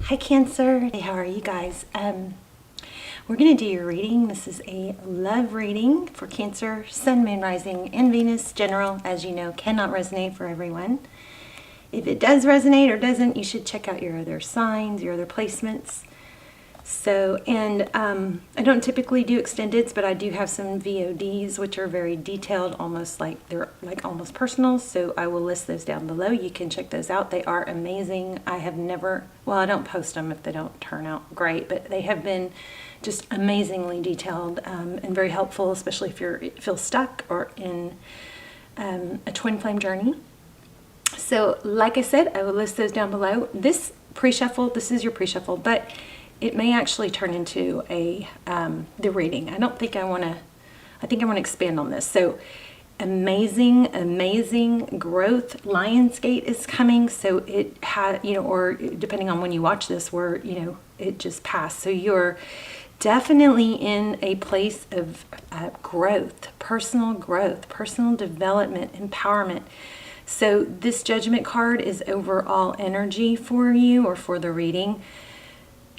Hi Cancer. Hey, how are you guys? We're going to do your reading. This is a love reading for Cancer, Sun, Moon, Rising, and Venus. General, as you know, cannot resonate for everyone. If it does resonate or doesn't, you should check out your other signs, your other placements. So, and I don't typically do extendeds, but I do have some VODs, which are very detailed, almost like they're like almost personal. So I will list those down below. You can check those out. They are amazing. I have never, well, I don't post them if they don't turn out great, but they have been just amazingly detailed and very helpful, especially if you feel stuck or in a twin flame journey. So like I said, I will list those down below. This pre-shuffle, this is your pre-shuffle, but it may actually turn into the reading. I think I want to expand on this. So amazing growth. Lionsgate is coming. So it had, or depending on when you watch this, where, it just passed. So you're definitely in a place of growth, personal development, empowerment. So this Judgment card is overall energy for you or for the reading.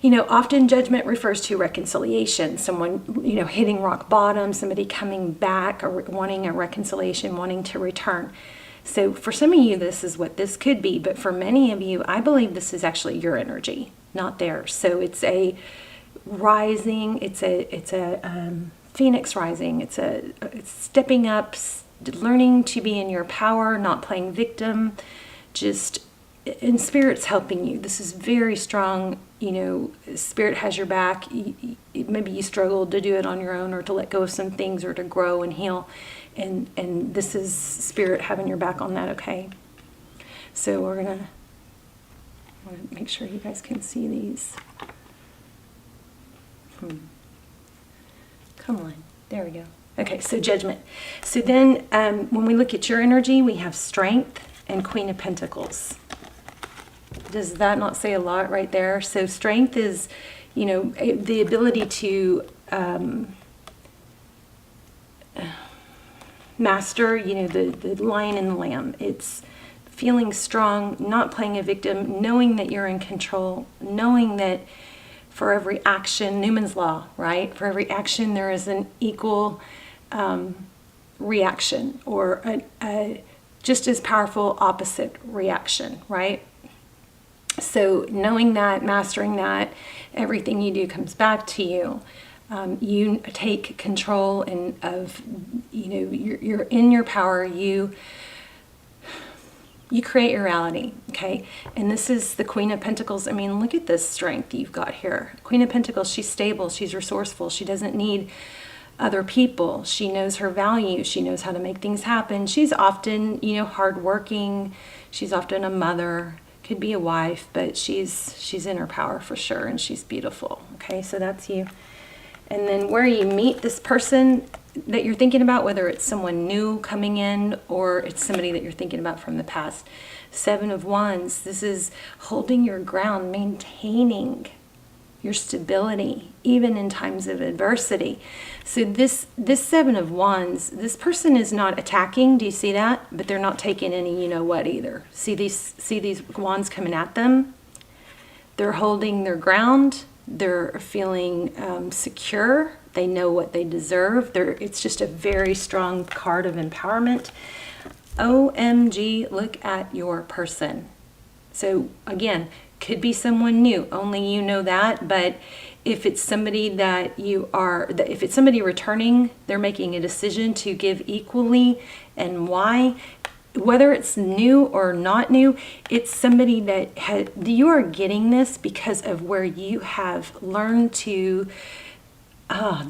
Often Judgment refers to reconciliation, someone, hitting rock bottom, somebody coming back or wanting a reconciliation, wanting to return. So for some of you, this is what this could be. But for many of you, I believe this is actually your energy, not theirs. So it's a rising, it's a phoenix rising. It's stepping up, learning to be in your power, not playing victim, just in Spirit's helping you. This is very strong. Spirit has your back. Maybe you struggled to do it on your own or to let go of some things or to grow and heal. And this is Spirit having your back on that, okay? So we're going to make sure you guys can see these. Come on. There we go. Okay, so Judgment. So then when we look at your energy, we have Strength and Queen of Pentacles. Does that not say a lot right there? So strength is, the ability to master, the lion and the lamb. It's feeling strong, not playing a victim, knowing that you're in control, knowing that for every action, Newman's Law, right? For every action, there is an equal reaction or a just as powerful opposite reaction, right? So knowing that, mastering that, everything you do comes back to you. You take control of, you're in your power. You create your reality, okay? And this is the Queen of Pentacles. I mean, look at this strength you've got here. Queen of Pentacles, she's stable, she's resourceful, she doesn't need other people. She knows her value, she knows how to make things happen. She's often, hardworking, she's often a mother, could be a wife, but she's in her power for sure, and she's beautiful, okay? So that's you. And then where you meet this person that you're thinking about, whether it's someone new coming in or it's somebody that you're thinking about from the past. Seven of Wands, this is holding your ground, maintaining your stability, even in times of adversity. So this Seven of Wands, this person is not attacking, do you see that? But they're not taking any you-know-what either. See these wands coming at them? They're holding their ground, they're feeling secure, they know what they deserve. It's just a very strong card of empowerment. OMG, look at your person. So again, could be someone new, only you know that. But if it's somebody if it's somebody returning, they're making a decision to give equally. And why? Whether it's new or not new, it's somebody that you are getting this because of where you have learned to.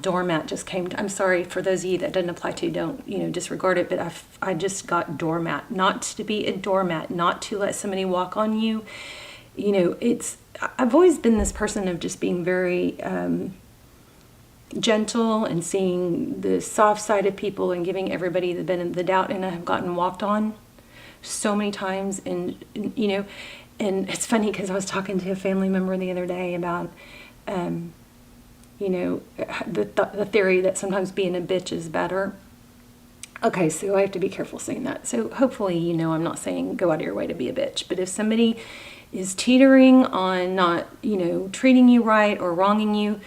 Doormat just came. I'm sorry for those of you that doesn't apply to. Don't disregard it. But I just got doormat. Not to be a doormat. Not to let somebody walk on you. I've always been this person of just being very gentle and seeing the soft side of people and giving everybody the benefit of the doubt. And I've gotten walked on so many times. And it's funny because I was talking to a family member the other day about. The theory that sometimes being a bitch is better. Okay, so I have to be careful saying that. So hopefully, I'm not saying go out of your way to be a bitch. But if somebody is teetering on not, you know, treating you right or wronging you,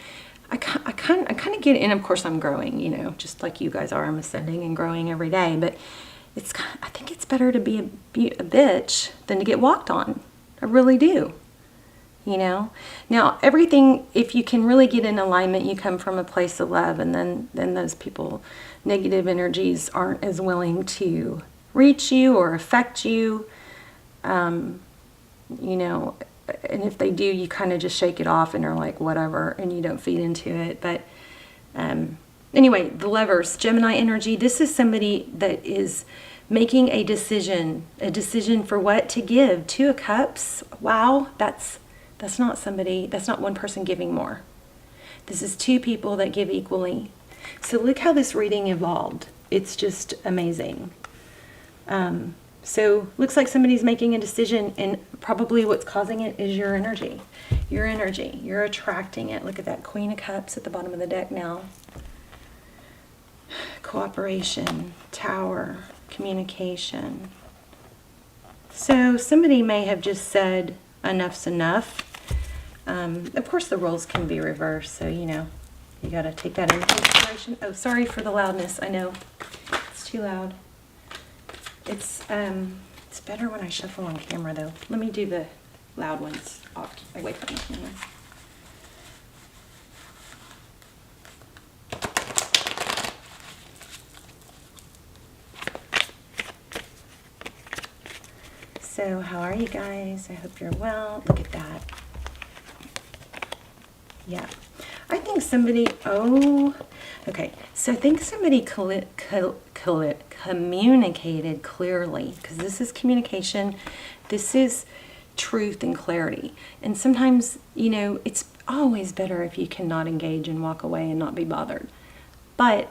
I kind of get, and of course I'm growing, you know, just like you guys are. I'm ascending and growing every day, but I think it's better to be a bitch than to get walked on. I really do. You know, now everything, if you can really get in alignment, you come from a place of love, and then those people, negative energies aren't as willing to reach you or affect you. You know, and if they do, you kind of just shake it off and are like, whatever, and you don't feed into it. But anyway, the Lovers, Gemini energy, this is somebody that is making a decision for what to give. Two of Cups, wow, that's not somebody, that's not one person giving more. This is two people that give equally. So look how this reading evolved. It's just amazing. So looks like somebody's making a decision, and probably what's causing it is your energy. Your energy. You're attracting it. Look at that Queen of Cups at the bottom of the deck now. Cooperation, Tower, communication. So somebody may have just said, enough's enough. Of course the roles can be reversed, so you know, you got to take that into consideration. Oh, sorry for the loudness. I know it's too loud. It's better when I shuffle on camera, though. Let me do the loud ones off, away from the camera. So how are you guys? I hope you're well. Look at that. Yeah. I think somebody, okay. So I think somebody communicated clearly, because this is communication. This is truth and clarity. And sometimes, you know, it's always better if you cannot engage and walk away and not be bothered. But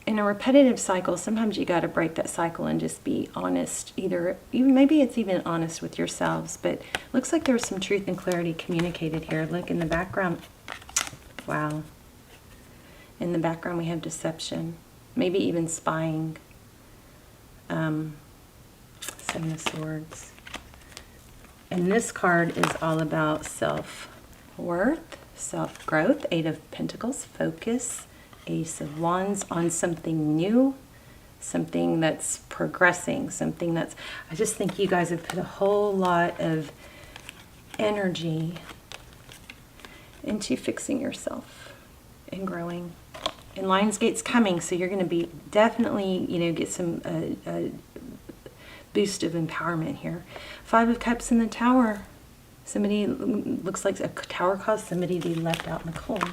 in a repetitive cycle, sometimes you got to break that cycle and just be honest. Even maybe it's even honest with yourselves. But looks like there's some truth and clarity communicated here. Look in the background. Wow. In the background we have deception, maybe even spying. Seven of Swords. And this card is all about self-worth, self-growth. Eight of Pentacles, focus. Ace of Wands, on something new, something that's progressing, something that's, I just think you guys have put a whole lot of energy into fixing yourself and growing. And Lionsgate's coming, so you're going to be definitely, you know, get some boost of empowerment here. Five of Cups in the Tower. Somebody, looks like a tower caused somebody to be left out in the cold.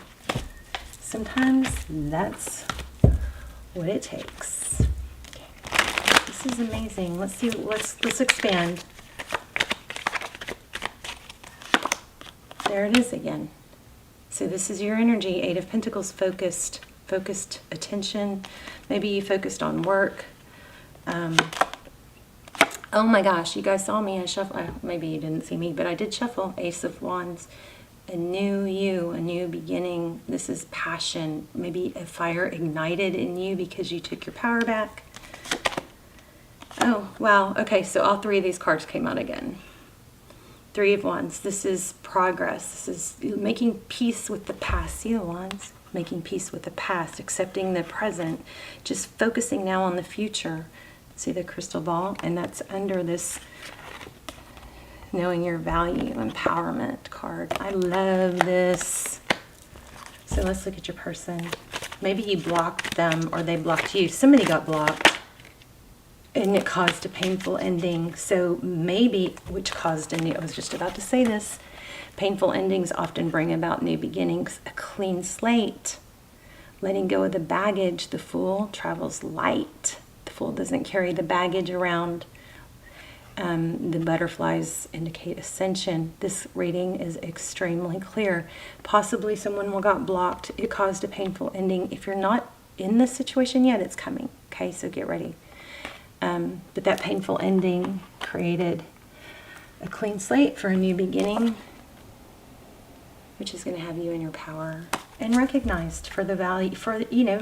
Sometimes that's what it takes. Okay. This is amazing. Let's see, let's expand. There it is again. So this is your energy. Eight of Pentacles, focused attention. Maybe you focused on work. Oh my gosh, you guys saw me. I shuffle. Maybe you didn't see me, but I did shuffle. Ace of Wands. A new you, a new beginning. This is passion. Maybe a fire ignited in you because you took your power back. Oh, wow. Okay, so all three of these cards came out again. Three of Wands. This is progress. This is making peace with the past. See the Wands? Making peace with the past, accepting the present, just focusing now on the future. See the crystal ball? And that's under this knowing your value, empowerment card. I love this. So let's look at your person. Maybe you blocked them or they blocked you. Somebody got blocked and it caused a painful ending. So maybe, which caused a new, I was just about to say this, painful endings often bring about new beginnings, a clean slate, letting go of the baggage. The Fool travels light. The Fool doesn't carry the baggage around. The butterflies indicate ascension. This reading is extremely clear. Possibly someone got blocked. It caused a painful ending. If you're not in this situation yet, it's coming. Okay, so get ready. But that painful ending created a clean slate for a new beginning, which is going to have you in your power and recognized for the value, for, you know,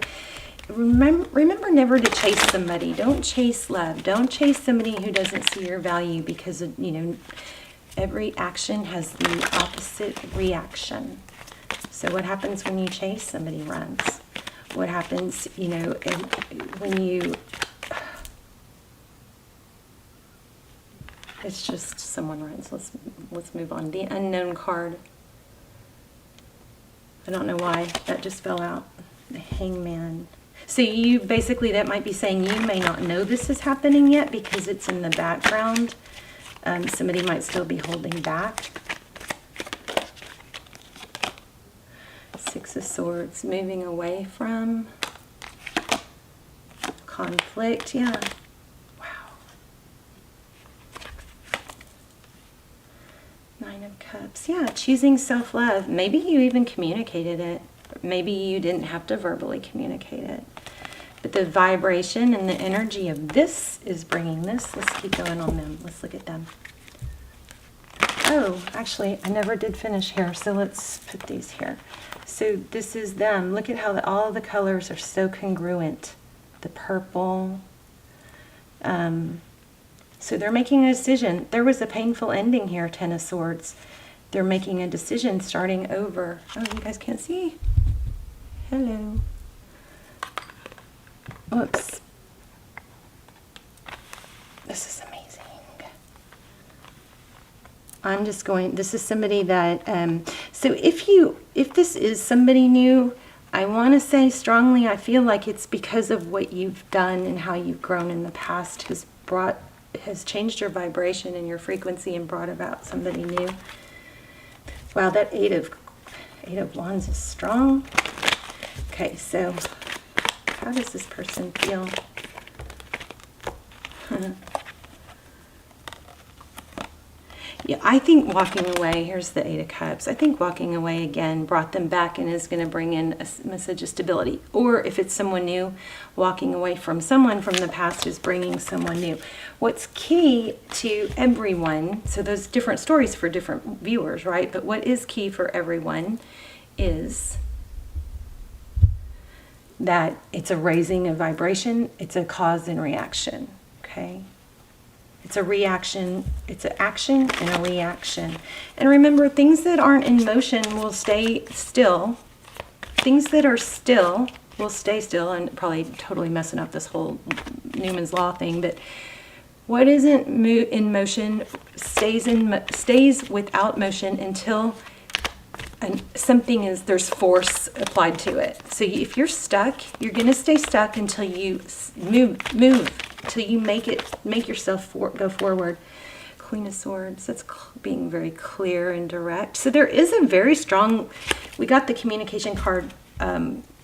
remember never to chase somebody. Don't chase love. Don't chase somebody who doesn't see your value because, you know, Every action has the opposite reaction. So what happens when you chase? Somebody runs. What happens, you know, when you... It's just someone runs. Let's move on. The unknown card. I don't know why that just fell out. The Hangman. So you basically, that might be saying you may not know this is happening yet because it's in the background. Somebody might still be holding back. Six of Swords, moving away from conflict. Yeah. Wow. Nine of Cups. Yeah, choosing self-love. Maybe you even communicated it. Maybe you didn't have to verbally communicate it. But the vibration and the energy of this is bringing this. Let's keep going on them. Let's look at them. Oh, actually, I never did finish here, so let's put these here. So this is them. Look at how all the colors are so congruent. The purple. So they're making a decision. There was a painful ending here, Ten of Swords. They're making a decision, starting over. Oh, you guys can't see? Hello. Whoops. This is amazing. I'm just going, this is somebody that, so if this is somebody new, I want to say strongly, I feel like it's because of what you've done and how you've grown in the past has changed your vibration and your frequency and brought about somebody new. Wow, that Eight of Wands is strong. Okay, so how does this person feel? Yeah, I think walking away, here's the Eight of Cups, I think walking away again brought them back and is going to bring in a message of stability. Or if it's someone new, walking away from someone from the past is bringing someone new. What's key to everyone, so there's different stories for different viewers, right? But what is key for everyone is that it's a raising of vibration, it's a cause and reaction, okay? It's a reaction, it's an action and a reaction. And remember, things that aren't in motion will stay still. Things that are still will stay still, and probably totally messing up this whole Newman's Law thing, but what isn't in motion stays without motion until there's force applied to it. So if you're stuck, you're going to stay stuck until you move, till you make yourself go forward. Queen of Swords, that's being very clear and direct. So there is a very strong, we got the communication card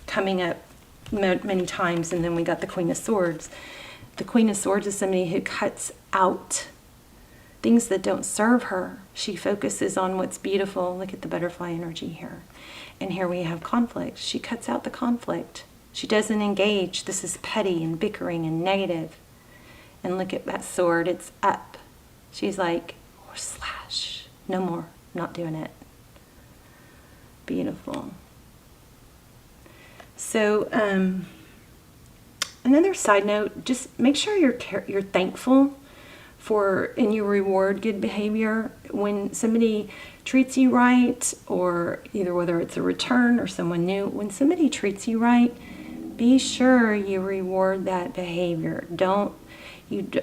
coming up many times, and then we got the Queen of Swords. The Queen of Swords is somebody who cuts out things that don't serve her. She focuses on what's beautiful. Look at the butterfly energy here. And here we have conflict. She cuts out the conflict. She doesn't engage. This is petty and bickering and negative. And look at that sword. It's up. She's like, slash. No more. Not doing it. Beautiful. So, another side note, just make sure you're thankful for, and you reward good behavior when somebody treats you right, or either whether it's a return or someone new. When somebody treats you right, be sure you reward that behavior.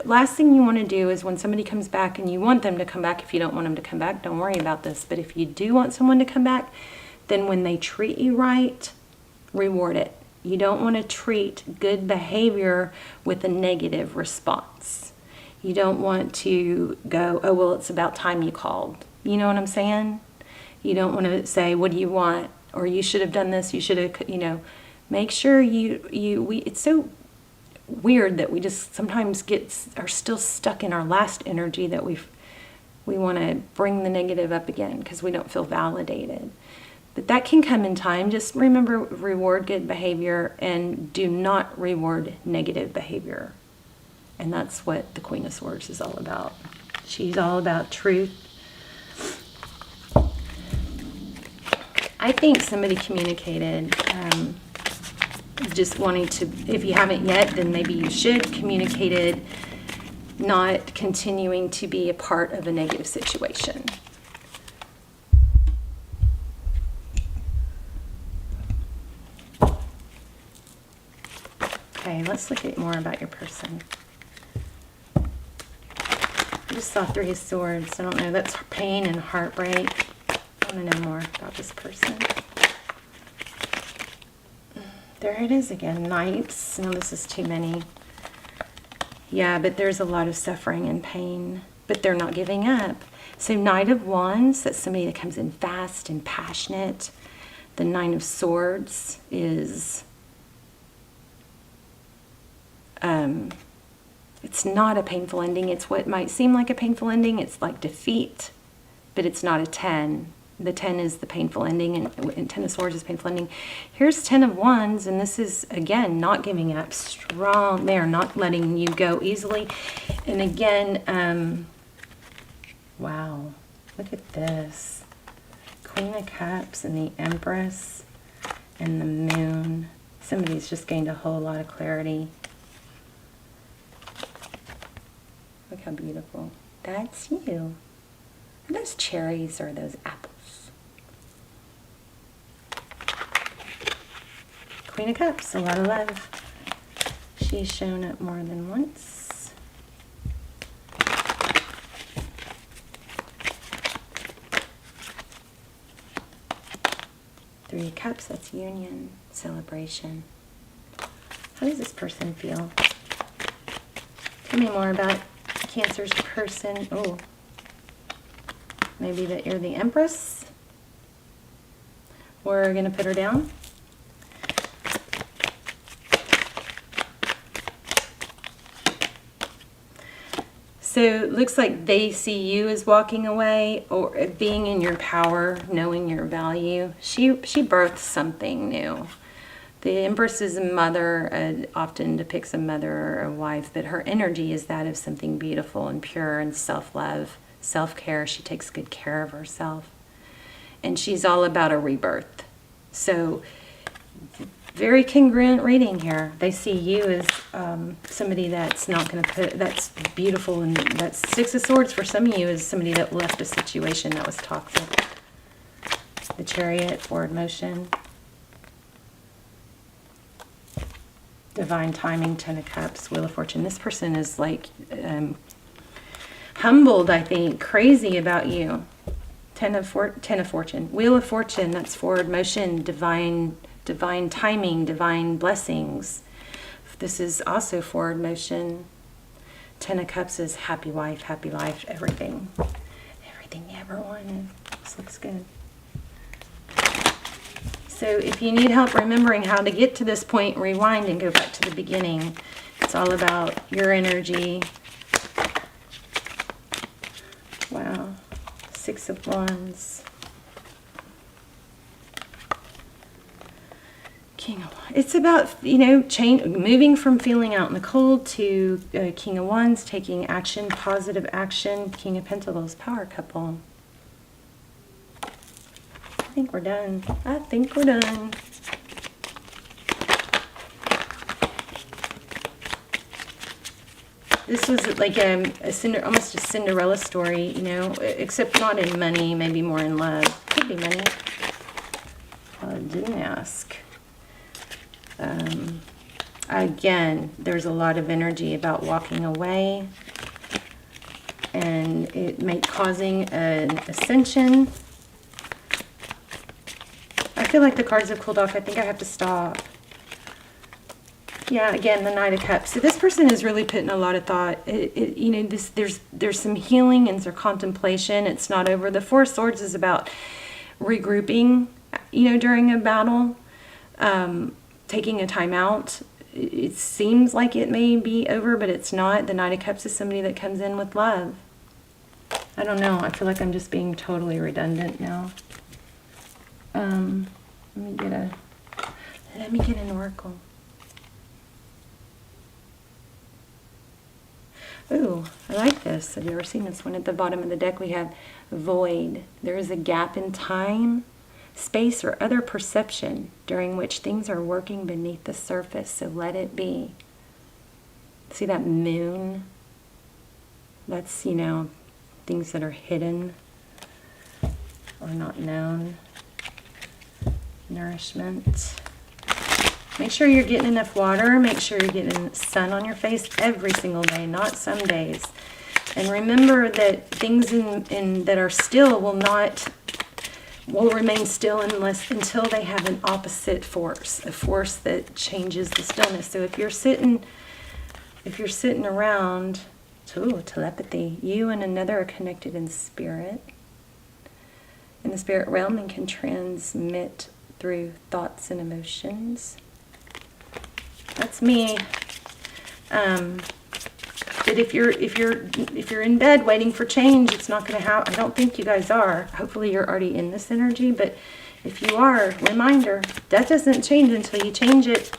Last thing you want to do is when somebody comes back, and you want them to come back. If you don't want them to come back, don't worry about this. But if you do want someone to come back, then when they treat you right, reward it. You don't want to treat good behavior with a negative response. You don't want to go, oh, well, it's about time you called. You know what I'm saying? You don't want to say, what do you want? Or you should have done this, you should have, make sure it's so weird that we just sometimes are still stuck in our last energy, that we want to bring the negative up again because we don't feel validated. But that can come in time. Just remember, reward good behavior and do not reward negative behavior. And that's what the Queen of Swords is all about. She's all about truth. I think somebody communicated, just wanting to, if you haven't yet, then maybe you should, communicated not continuing to be a part of a negative situation. Okay, let's look at more about your person. I just saw Three of Swords. I don't know, that's pain and heartbreak. I want to know more about this person. There it is again, Knights. No, this is too many. Yeah, but there's a lot of suffering and pain, but they're not giving up. So Knight of Wands, that's somebody that comes in fast and passionate. The Nine of Swords is, it's not a painful ending. It's what might seem like a painful ending. It's like defeat, but it's not a 10. The 10 is the painful ending, and 10 of Swords is painful ending. Here's 10 of Wands, and this is, again, not giving up. Strong. They are not letting you go easily. And again, wow, look at this. Queen of Cups and the Empress and the Moon. Somebody's just gained a whole lot of clarity. Look how beautiful. That's you. Are those cherries or those apples? Queen of Cups, a lot of love. She's shown up more than once. Three of Cups, that's union, celebration. How does this person feel? Tell me more about Cancer's person. Oh, maybe that you're the Empress. We're going to put her down. So it looks like they see you as walking away or being in your power, knowing your value. She birthed something new. The Empress is a mother, often depicts a mother or a wife, but her energy is that of something beautiful and pure and self-love, self-care. She takes good care of herself. And she's all about a rebirth. So very congruent reading here. They see you as somebody that's not going to put, that's beautiful, and that's Six of Swords for some of you is somebody that left a situation that was toxic. The Chariot, forward motion. Divine timing, Ten of Cups, Wheel of Fortune. This person is like humbled, I think, crazy about you. Ten of Fortune. Wheel of Fortune, that's forward motion, divine timing, divine blessings. This is also forward motion. Ten of Cups is happy wife, happy life, everything. Everything you ever wanted. This looks good. So if you need help remembering how to get to this point, rewind and go back to the beginning. It's all about your energy. Wow. Six of Wands. King of Wands. It's about, moving from feeling out in the cold to King of Wands, taking action, positive action. King of Pentacles, power couple. I think we're done. I think we're done. This was like almost a Cinderella story, except not in money, maybe more in love. Could be money. Well, I didn't ask. Again, there's a lot of energy about walking away, and it causing an ascension. I feel like the cards have cooled off. I think I have to stop. Yeah, again, the Knight of Cups. So this person is really putting a lot of thought. There's some healing and some contemplation. It's not over. The Four of Swords is about regrouping, during a battle, taking a time out. It seems like it may be over, but it's not. The Knight of Cups is somebody that comes in with love. I don't know. I feel like I'm just being totally redundant now. Let me get an oracle. Ooh, I like this. Have you ever seen this one? At the bottom of the deck we have void. There is a gap in time, space, or other perception during which things are working beneath the surface, so let it be. See that moon? That's, you know, things that are hidden or not known. Nourishment. Make sure you're getting enough water. Make sure you're getting sun on your face every single day, not some days. And remember that things that are still will remain still until they have an opposite force, a force that changes the stillness. So if you're sitting around, telepathy, you and another are connected in spirit, in the spirit realm, and can transmit through thoughts and emotions. That's me. But if you're in bed waiting for change, it's not going to happen. I don't think you guys are. Hopefully you're already in this energy. But if you are, reminder, that doesn't change until you change it.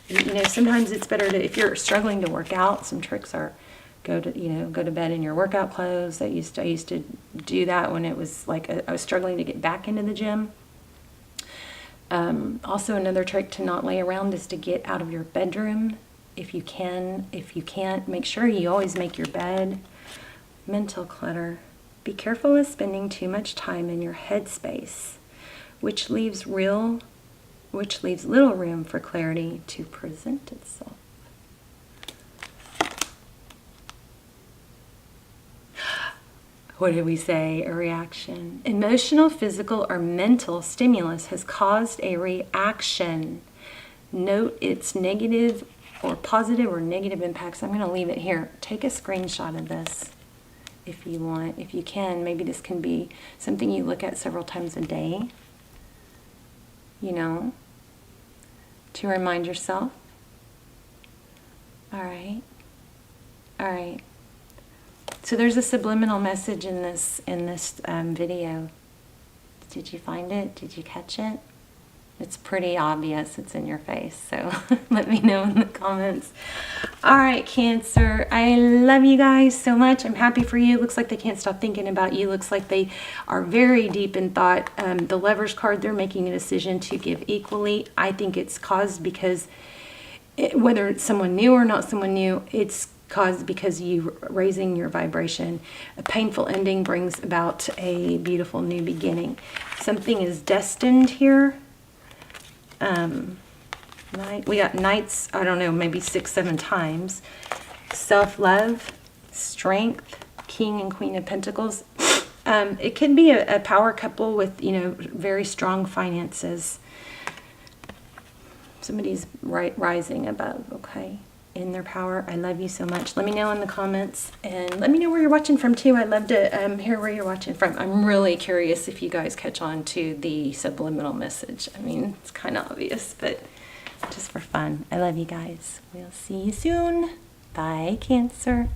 You know, sometimes it's better to, if you're struggling to work out, some tricks are go to bed in your workout clothes. I used to do that when it was like I was struggling to get back into the gym. Also, another trick to not lay around is to get out of your bedroom if you can. If you can't, make sure you always make your bed. Mental clutter. Be careful of spending too much time in your headspace, which leaves little room for clarity to present itself. What did we say? A reaction. Emotional, physical, or mental stimulus has caused a reaction. Note its negative or positive or negative impacts. I'm going to leave it here. Take a screenshot of this if you want. If you can, maybe this can be something you look at several times a day, you know, to remind yourself. All right. All right. So there's a subliminal message in this video. Did you find it? Did you catch it? It's pretty obvious. It's in your face. So let me know in the comments. All right, Cancer. I love you guys so much. I'm happy for you. Looks like they can't stop thinking about you. Looks like they are very deep in thought. The Lovers card, they're making a decision to give equally. I think it's caused because whether it's someone new or not someone new, it's caused because you raising your vibration. A painful ending brings about a beautiful new beginning. Something is destined here. We got knights, I don't know, maybe 6-7 times. Self-love, strength, King and Queen of Pentacles. It could be a power couple with, you know, very strong finances. Somebody's rising above, okay, in their power. I love you so much. Let me know in the comments, and let me know where you're watching from too. I'd love to hear where you're watching from. I'm really curious if you guys catch on to the subliminal message. I mean, it's kind of obvious, but just for fun. I love you guys. We'll see you soon. Bye, Cancer.